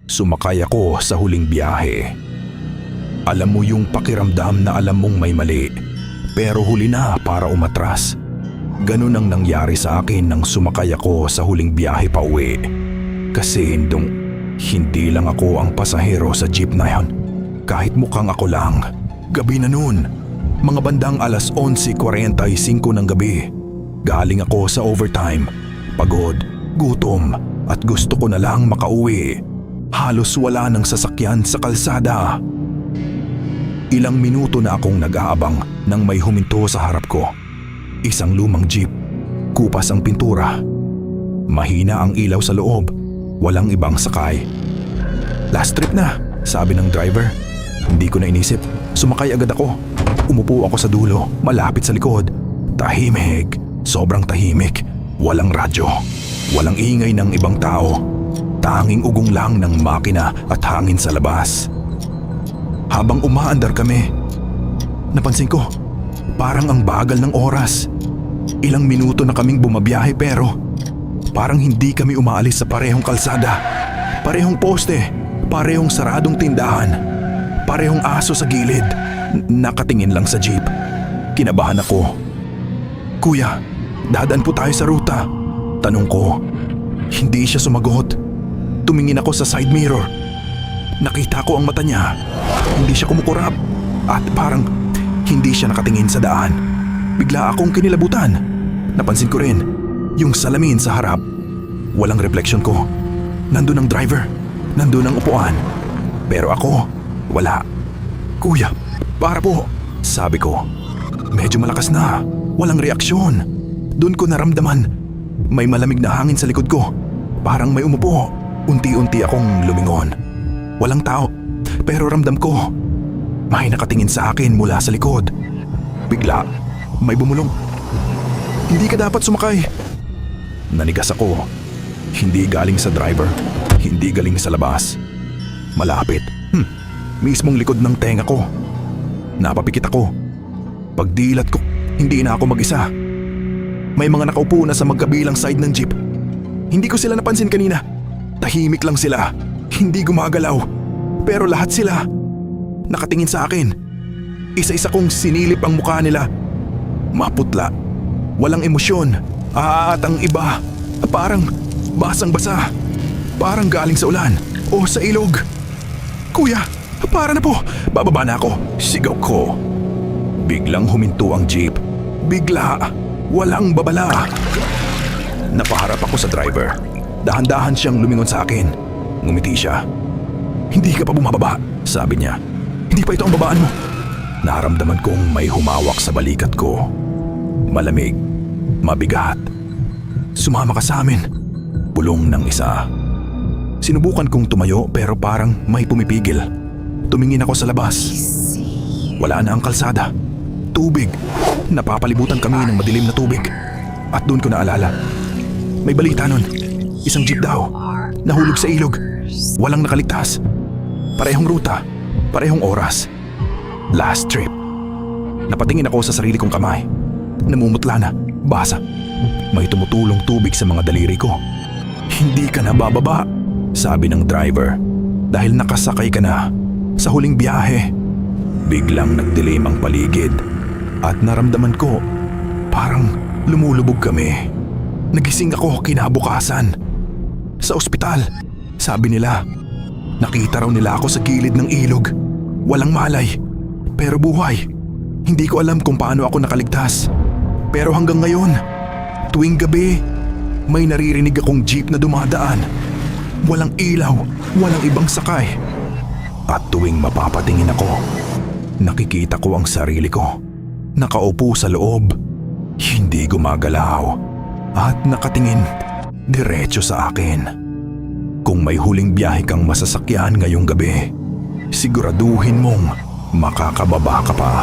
Sumakay ako sa huling biyahe. Alam mo yung pakiramdam na alam mong may mali, pero huli na para umatras. Ganun ang nangyari sa akin nang sumakay ako sa huling biyahe pa uwi. Kasi hindi lang ako ang pasahero sa jeep na yon. Kahit mukhang ako lang. Gabi na noon, mga bandang 11:45 ng gabi. Galing ako sa overtime. Pagod, gutom, at gusto ko na lang makauwi. Halos wala ng sasakyan sa kalsada. Ilang minuto na akong nag-aabang nang may huminto sa harap ko. Isang lumang jeep, kupas ang pintura. Mahina ang ilaw sa loob, walang ibang sakay. Last trip na, sabi ng driver. Hindi ko na inisip, sumakay agad ako. Umupo ako sa dulo, malapit sa likod. Tahimik, sobrang tahimik. Walang radyo, walang ingay ng ibang tao. Tanging ugong lang ng makina at hangin sa labas. Habang umaandar kami, napansin ko, parang ang bagal ng oras. Ilang minuto na kaming bumabiyahe pero parang hindi kami umaalis sa parehong kalsada. Parehong poste, parehong saradong tindahan, parehong aso sa gilid, nakatingin lang sa jeep. Kinabahan ako. Kuya, dadaan po tayo sa ruta. Tanong ko. Hindi siya sumagot. Tumingin ako sa side mirror. Nakita ko ang mata niya. Hindi siya kumukurap at parang hindi siya nakatingin sa daan. Bigla akong kinilabutan. Napansin ko rin yung salamin sa harap. Walang refleksyon ko. Nandun ang driver. Nandun ang upuan. Pero ako, wala. Kuya, para po, sabi ko. Medyo malakas na. Walang reaksyon. Doon ko naramdaman. May malamig na hangin sa likod ko. Parang may umupo. Unti-unti akong lumingon. Walang tao, pero ramdam ko. May nakatingin sa akin mula sa likod. Bigla, may bumulong. Hindi ka dapat sumakay. Nanigas ako. Hindi galing sa driver. Hindi galing sa labas. Malapit. Mismong likod ng tenga ko. Napapikit ako. Pagdilat ko, hindi na ako mag-isa. May mga nakaupo na sa magkabilang side ng jeep. Hindi ko sila napansin kanina. Tahimik lang sila. Hindi gumagalaw. Pero lahat sila nakatingin sa akin. Isa-isa kong sinilip ang mukha nila. Maputla. Walang emosyon. At ang iba, parang basang-basa. Parang galing sa ulan o sa ilog. Kuya, para na po. Bababa na ako. Sigaw ko. Biglang huminto ang jeep. Bigla. Walang babala. Napaharap ako sa driver. Dahan-dahan siyang lumingon sa akin. Ngumiti siya. Hindi ka pa bumababa, sabi niya. Hindi pa ito ang babaan mo. Naramdaman kong may humawak sa balikat ko. Malamig. Mabigat. Sumama ka sa amin. Bulong ng isa. Sinubukan kong tumayo pero parang may pumipigil. Tumingin ako sa labas. Wala na ang kalsada. Tubig. Napapalibutan kami ng madilim na tubig. At doon ko naalala. May balita nun. Isang jeep daw. Nahulog sa ilog. Walang nakaligtas. Parehong ruta. Parehong oras. Last trip. Napatingin ako sa sarili kong kamay. Namumutla na. Basa. May tumutulong tubig sa mga daliri ko. Hindi ka na bababa, sabi ng driver. Dahil nakasakay ka na sa huling biyahe. Biglang nagdilim ang paligid. At naramdaman ko, parang lumulubog kami. Nagising ako kinabukasan. Sa ospital, sabi nila. Nakita raw nila ako sa gilid ng ilog. Walang malay, pero buhay. Hindi ko alam kung paano ako nakaligtas. Pero hanggang ngayon, tuwing gabi, may naririnig akong jeep na dumadaan. Walang ilaw, walang ibang sakay. At tuwing mapapatingin ako, nakikita ko ang sarili ko. Nakaupo sa loob, hindi gumagalaw, at nakatingin diretso sa akin. Kung may huling biyahe kang masasakyan ngayong gabi, siguraduhin mong makakababa ka pa.